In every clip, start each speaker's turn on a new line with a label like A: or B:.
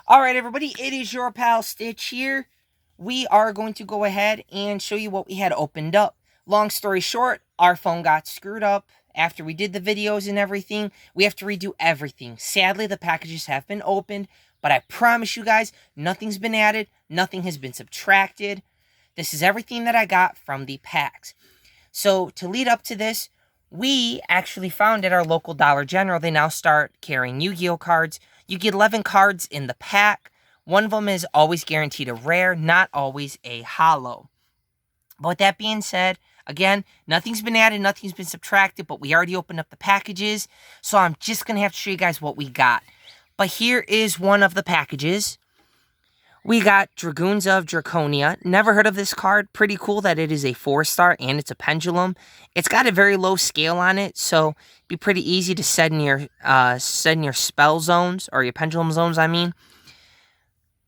A: Alright everybody, it is your pal Stitch here. We are going to go ahead and show you what we had opened up. Long story short, our phone got screwed up after we did the videos and everything. We have to redo everything. Sadly, the packages have been opened, but I promise you guys, nothing's been added, nothing has been subtracted. This is everything that I got from the packs. So to lead up to this, we actually found at our local Dollar General, they now start carrying Yu-Gi-Oh cards. You get 11 cards in the pack. One of them is always guaranteed a rare, not always a holo. But with that being said, again, nothing's been added, nothing's been subtracted, but we already opened up the packages. So I'm just going to have to show you guys what we got. But here is one of the packages. We got Dragoons of Draconia. Never heard of this card. Pretty cool that it is a 4-star and it's a pendulum. It's got a very low scale on it, so it'd be pretty easy to set in your spell zones, or your pendulum zones, I mean.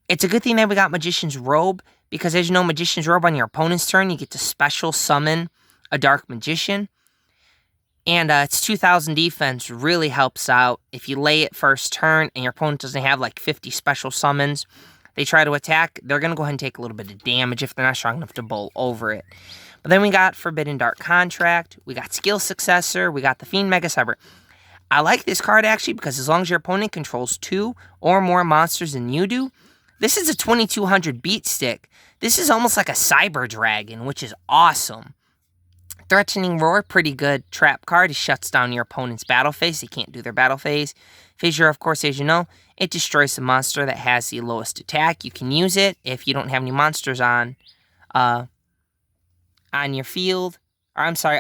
A: It's a good thing that we got Magician's Robe, because as you know, Magician's Robe on your opponent's turn, you get to special summon a Dark Magician. And it's 2,000 defense, really helps out. If you lay it first turn and your opponent doesn't have like 50 special summons, they try to attack, they're going to go ahead and take a little bit of damage if they're not strong enough to bowl over it. But then we got Forbidden Dark Contract, we got Skill Successor, we got the Fiend Mega Cyber. I like this card actually because as long as your opponent controls 2 or more monsters than you do, this is a 2200 beat stick. This is almost like a Cyber Dragon, which is awesome. Threatening Roar, pretty good trap card. It shuts down your opponent's battle phase. They can't do their battle phase. Fissure, of course, as you know, it destroys the monster that has the lowest attack. You can use it if you don't have any monsters on your field. Or I'm sorry,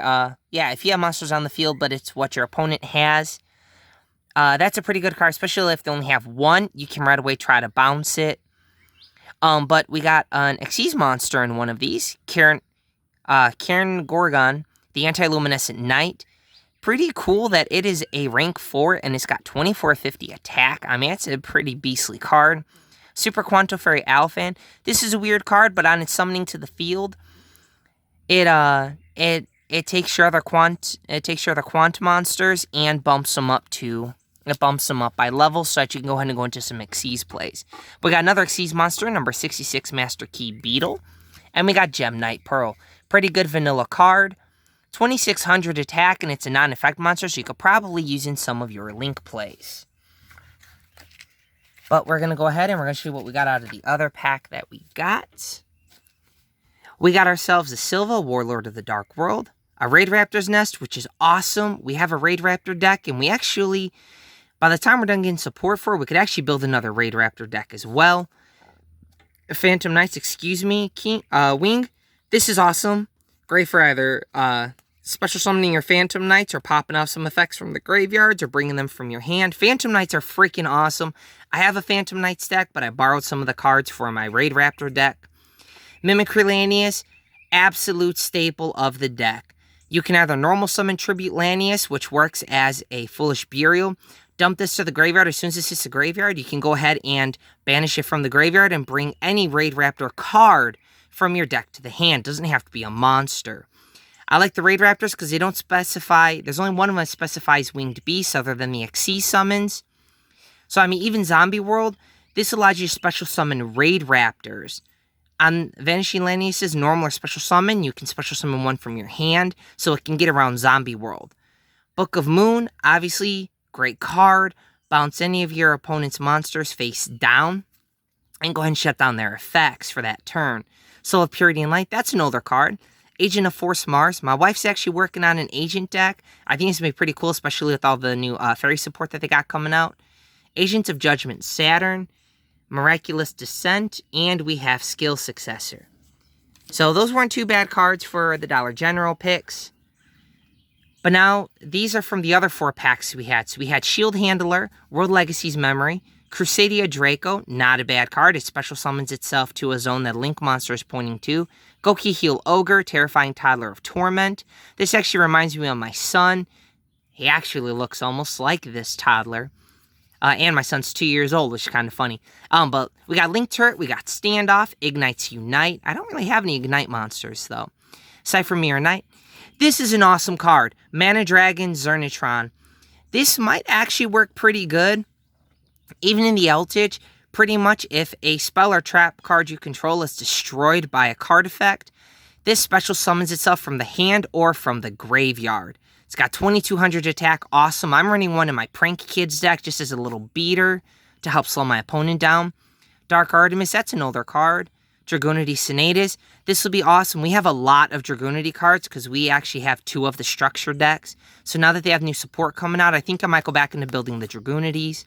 A: if you have monsters on the field, but it's what your opponent has. That's a pretty good card, especially if they only have one. You can right away try to bounce it. But we got an Xyz monster in one of these. Karen Gorgon, the Anti-Luminescent Knight. Pretty cool that it is a rank 4 and it's got 2450 attack. I mean, it's a pretty beastly card. Super Quanto Fairy Alphan. This is a weird card, but on its summoning to the field, it takes your other quant monsters and bumps them up by level so that you can go ahead and go into some Xyz plays. We got another Xyz monster, number 66 Master Key Beetle. And we got Gem Knight Pearl. Pretty good vanilla card. 2600 attack, and it's a non-effect monster, so you could probably use in some of your link plays. But we're going to go ahead and we're going to show you what we got out of the other pack that we got. We got ourselves a Silva, Warlord of the Dark World. A Raid Raptor's Nest, which is awesome. We have a Raid Raptor deck, and we actually, by the time we're done getting support for it, we could actually build another Raid Raptor deck as well. Phantom Knights, Wing. This is awesome. Great for either special summoning your Phantom Knights or popping off some effects from the graveyards or bringing them from your hand. Phantom Knights are freaking awesome. I have a Phantom Knights deck, but I borrowed some of the cards for my Raid Raptor deck. Mimicry Lanius, absolute staple of the deck. You can either normal summon Tribute Lanius, which works as a Foolish Burial. Dump this to the graveyard. As soon as this hits the graveyard, you can go ahead and banish it from the graveyard and bring any Raid Raptor card from your deck to the hand. Doesn't have to be a monster. I like the Raid Raptors because they don't specify, there's only one of them that specifies winged beasts other than the Xyz summons. So I mean, even Zombie World, this allows you to special summon Raid Raptors. On Vanishing Lanius' normal or special summon, you can special summon one from your hand, so it can get around Zombie World. Book of Moon, obviously, great card. Bounce any of your opponent's monsters face down, and go ahead and shut down their effects for that turn. Soul of Purity and Light, that's an older card. Agent of Force Mars. My wife's actually working on an Agent deck. I think it's going to be pretty cool, especially with all the new fairy support that they got coming out. Agents of Judgment Saturn. Miraculous Descent. And we have Skill Successor. So those weren't too bad cards for the Dollar General picks. But now, these are from the other 4 packs we had. So we had Shield Handler, World Legacy's Memory, Crusadia Draco, not a bad card. It special summons itself to a zone that Link monster is pointing to. Goki Heal Ogre, Terrifying Toddler of Torment. This actually reminds me of my son. He actually looks almost like this toddler. And my son's 2 years old, which is kind of funny. But we got Link Turret, we got Standoff, Ignites Unite. I don't really have any Ignite monsters, though. Cypher Mirror Knight. This is an awesome card. Mana Dragon, Zernitron. This might actually work pretty good. Even in the Eldritch, Pretty much, if a spell or trap card you control is destroyed by a card effect, this special summons itself from the hand or from the graveyard. It's got 2200 attack, awesome. I'm running one in my Prank Kids deck just as a little beater to help slow my opponent down. Dark Artemis, that's an older card. Dragonity Senatus, this will be awesome. We have a lot of Dragonity cards because we actually have 2 of the structure decks. So now that they have new support coming out, I think I might go back into building the Dragonities.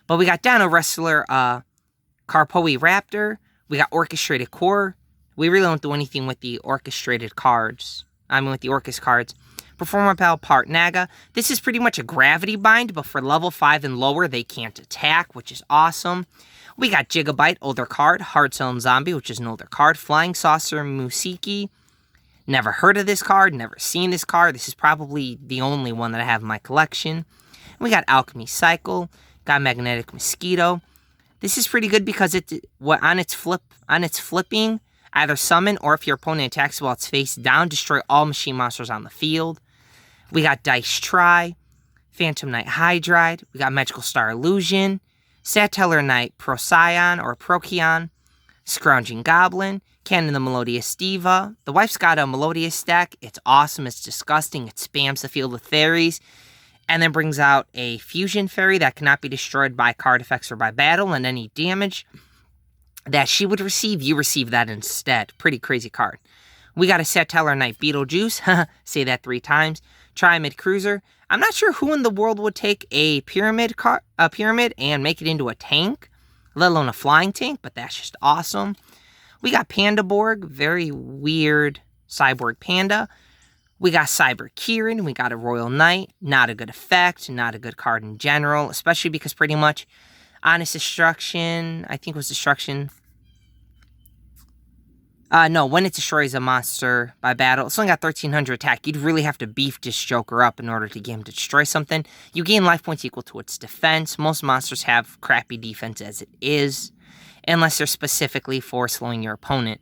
A: But we got Dino Wrestler, Harpies Raptor. We got Orchestrated Core. We really don't do anything with the orchestrated cards. With the Orcus cards. Performer Pal Part Naga. This is pretty much a gravity bind, but for level 5 and lower, they can't attack, which is awesome. We got Gigabyte, older card. Hard Zone Zombie, which is an older card. Flying Saucer Musiki. Never heard of this card, never seen this card. This is probably the only one that I have in my collection. We got Alchemy Cycle. Got Magnetic Mosquito. This is pretty good because on its flipping, either summon or if your opponent attacks while it's face down, destroy all machine monsters on the field. We got Dice Try, Phantom Knight Hydride. We got Magical Star Illusion, Satellar Knight Procyon or Procyon, Scrounging Goblin, Cannon the Melodious Diva. The wife's got a Melodious deck. It's awesome. It's disgusting. It spams the field with fairies. And then brings out a Fusion Fairy that cannot be destroyed by card effects or by battle, and any damage that she would receive, you receive that instead. Pretty crazy card. We got a Satellar Knight Beetlejuice. Say that 3 times. Triamid Cruiser. I'm not sure who in the world would take a pyramid and make it into a tank, let alone a flying tank, but that's just awesome. We got Pandaborg. Very weird cyborg panda. We got Cyber Kieran, we got a Royal Knight, not a good effect, not a good card in general, especially because pretty much Honest Destruction, I think was Destruction. No, when it destroys a monster by battle, it's only got 1300 attack. You'd really have to beef this Joker up in order to get him to destroy something. You gain life points equal to its defense. Most monsters have crappy defense as it is, unless they're specifically for slowing your opponent.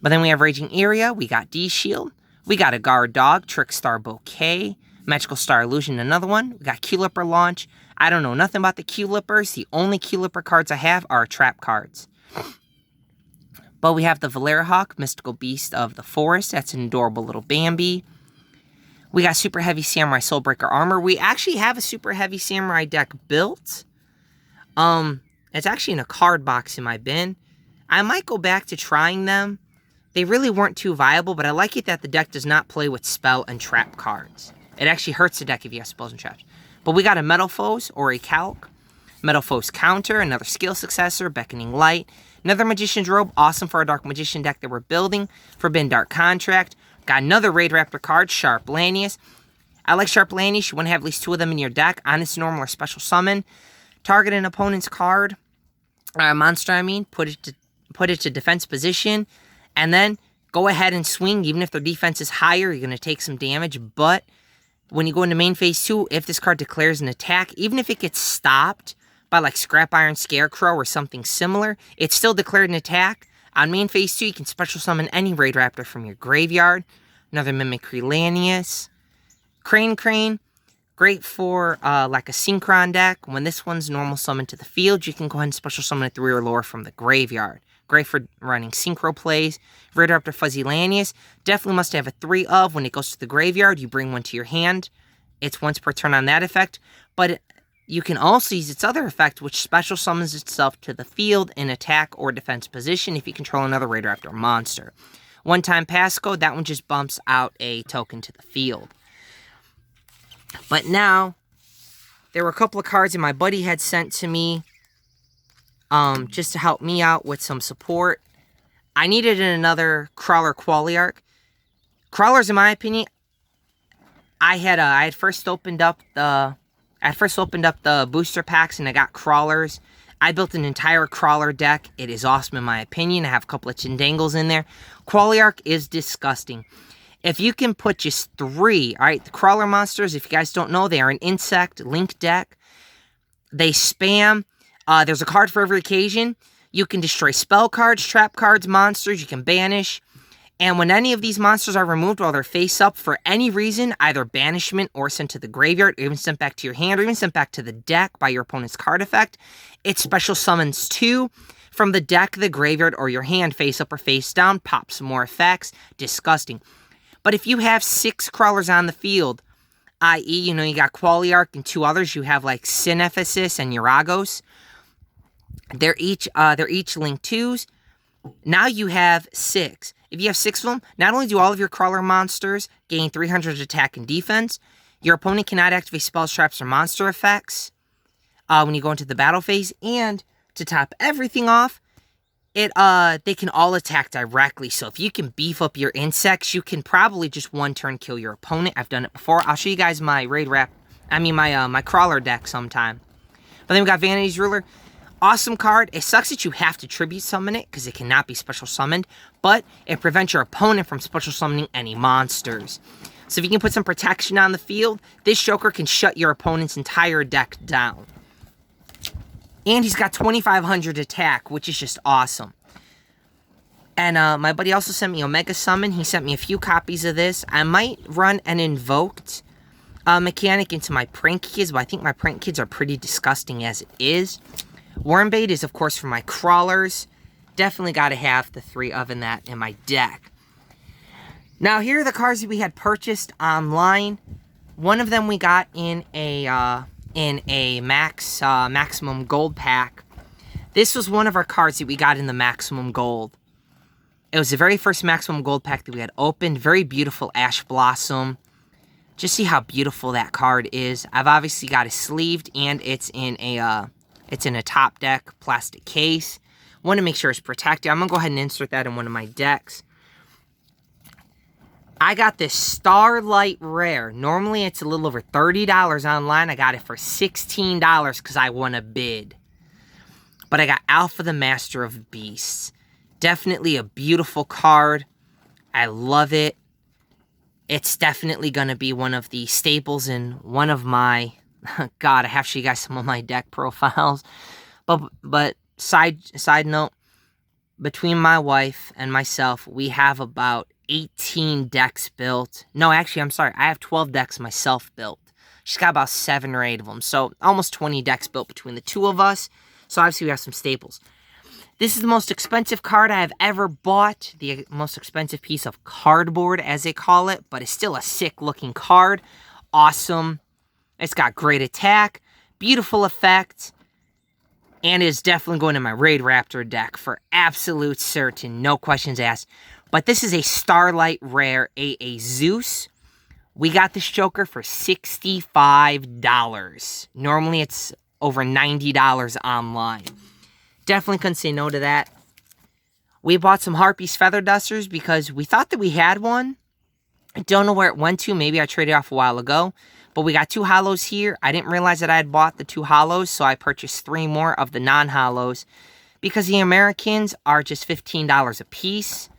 A: But then we have Raging Area, we got D-Shield. We got a Guard Dog, Trickstar Bouquet, Magical Star Illusion, another one. We got Q-Lipper Launch. I don't know nothing about the Q-Lippers. The only Q-Lipper cards I have are trap cards. But we have the Valera Hawk, Mystical Beast of the Forest. That's an adorable little Bambi. We got Super Heavy Samurai Soulbreaker Armor. We actually have a Super Heavy Samurai deck built. It's actually in a card box in my bin. I might go back to trying them. They really weren't too viable, but I like it that the deck does not play with spell and trap cards. It actually hurts the deck if you have spells and traps. But we got a Metal Foes or a Calc. Metal Foes Counter, another skill successor, Beckoning Light. Another Magician's Robe, awesome for our Dark Magician deck that we're building. Forbidden Dark Contract. Got another Raid Raptor card, Sharp Lanius. I like Sharp Lanius. You want to have at least 2 of them in your deck. Honest, normal, or special summon. Target an opponent's card. Monster, put it to defense position. And then go ahead and swing. Even if their defense is higher, you're going to take some damage. But when you go into main phase 2, if this card declares an attack, even if it gets stopped by like Scrap Iron Scarecrow or something similar, it's still declared an attack. On main phase 2, you can special summon any Raid Raptor from your graveyard. Another Mimicry Lanius. Crane. Great for like a Synchron deck. When this one's normal summon to the field, you can go ahead and special summon a 3 or lower from the graveyard. Great for running synchro plays. Raid Raptor Fuzzy Lanius. Definitely must have a 3 of. When it goes to the graveyard, you bring one to your hand. It's once per turn on that effect. But you can also use its other effect, which special summons itself to the field in attack or defense position if you control another Raid Raptor monster. One-time passcode, that one just bumps out a token to the field. But now, there were a couple of cards that my buddy had sent to me just to help me out with some support. I needed another Crawler Qualiarch. Crawlers, in my opinion, I had first opened up the booster packs and I got Crawlers. I built an entire Crawler deck. It is awesome in my opinion. I have a couple of Chindangles in there. Qualiarch is disgusting. If you can put just 3, alright, the Crawler monsters, if you guys don't know, they are an insect link deck. They spam. There's a card for every occasion. You can destroy spell cards, trap cards, monsters. You can banish. And when any of these monsters are removed while they're face up for any reason, either banishment or sent to the graveyard, or even sent back to your hand, or even sent back to the deck by your opponent's card effect, it special summons 2 from the deck, the graveyard, or your hand face up or face down, pop some more effects. Disgusting. But if you have 6 crawlers on the field, i.e., you got Qualiarch and 2 others, you have like Synephysis and Uragos, they're each link 2s. Now you have 6. If you have 6 of them, not only do all of your crawler monsters gain 300 attack and defense, your opponent cannot activate spells, traps, or monster effects when you go into the battle phase, and to top everything off, they can all attack directly. So if you can beef up your insects, you can probably just one turn kill your opponent. I've done it before. I'll show you guys my my crawler deck sometime. But then we got Vanity's Ruler. Awesome card. It sucks that you have to tribute summon it because it cannot be special summoned, but it prevents your opponent from special summoning any monsters. So if you can put some protection on the field, this Joker can shut your opponent's entire deck down. And he's got 2,500 attack, which is just awesome. And my buddy also sent me Omega Summon. He sent me a few copies of this. I might run an invoked mechanic into my prank kids, but I think my prank kids are pretty disgusting as it is. Wormbait is, of course, for my crawlers. Definitely got to have the 3 of that in my deck. Now, here are the cards that we had purchased online. One of them we got in a maximum gold pack. This was one of our cards that we got in the maximum gold. It was the very first maximum gold pack that we had opened. Very beautiful Ash Blossom. Just see how beautiful that card is. I've obviously got it sleeved, and it's in a top deck plastic case. Want to make sure it's protected. I'm going to go ahead and insert that in one of my decks. I got this Starlight Rare. Normally it's a little over $30 online. I got it for $16 because I won a bid. But I got Alpha the Master of Beasts. Definitely a beautiful card. I love it. It's definitely going to be one of the staples in one of my... God, I have to show you guys some of my deck profiles. But side note, between my wife and myself, we have about 18 decks built. No, actually, I'm sorry. I have 12 decks myself built. She's got about 7 or 8 of them. So almost 20 decks built between the 2 of us. So obviously we have some staples. This is the most expensive card I have ever bought. The most expensive piece of cardboard, as they call it. But it's still a sick looking card. Awesome. It's got great attack, beautiful effect, and is definitely going in my Raid Raptor deck for absolute certain, no questions asked. But this is a Starlight Rare, a Zeus. We got this Joker for $65. Normally it's over $90 online. Definitely couldn't say no to that. We bought some Harpies Feather Dusters because we thought that we had one. I don't know where it went to. Maybe I traded it off a while ago. But we got 2 hollows here. I didn't realize that I had bought the 2 hollows, so I purchased 3 more of the non-hollows because the Americans are just $15 a piece.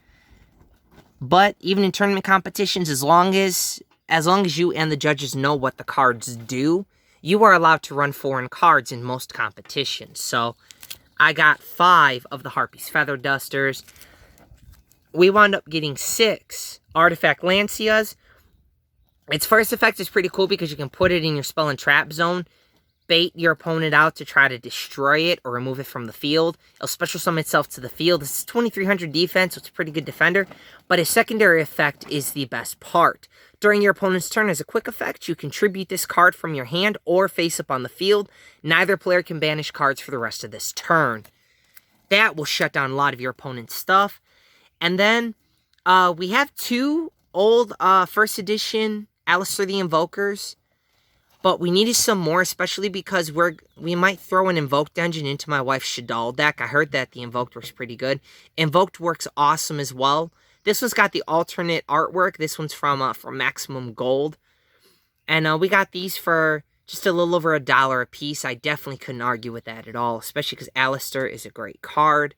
A: But even in tournament competitions, as long as you and the judges know what the cards do, you are allowed to run foreign cards in most competitions. So I got 5 of the Harpies Feather Dusters. We wound up getting 6 Artifact Lancias. Its first effect is pretty cool because you can put it in your spell and trap zone, bait your opponent out to try to destroy it or remove it from the field. It'll special summon itself to the field. This is 2,300 defense, so it's a pretty good defender. But its secondary effect is the best part. During your opponent's turn, as a quick effect, you contribute this card from your hand or face up on the field. Neither player can banish cards for the rest of this turn. That will shut down a lot of your opponent's stuff. And then we have 2 old first edition Alistar the Invokers, but we needed some more, especially because we might throw an Invoked Engine into my wife's Shadal deck. I heard that the Invoked works pretty good. Invoked works awesome as well. This one's got the alternate artwork. This one's from Maximum Gold. And we got these for just a little over $1 a piece. I definitely couldn't argue with that at all, especially because Alistar is a great card.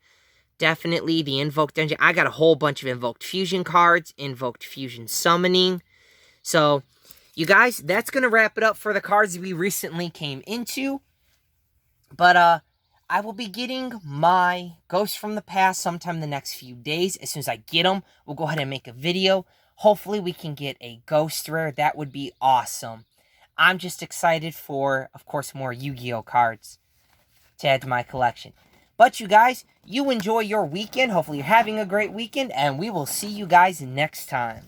A: Definitely the Invoked Engine. I got a whole bunch of Invoked Fusion cards, Invoked Fusion Summoning. So, you guys, that's going to wrap it up for the cards we recently came into. But, I I will be getting my Ghosts from the Past sometime in the next few days. As soon as I get them, we'll go ahead and make a video. Hopefully we can get a Ghost Rare. That would be awesome. I'm just excited for, of course, more Yu-Gi-Oh cards to add to my collection. But you guys, you enjoy your weekend. Hopefully you're having a great weekend, and we will see you guys next time.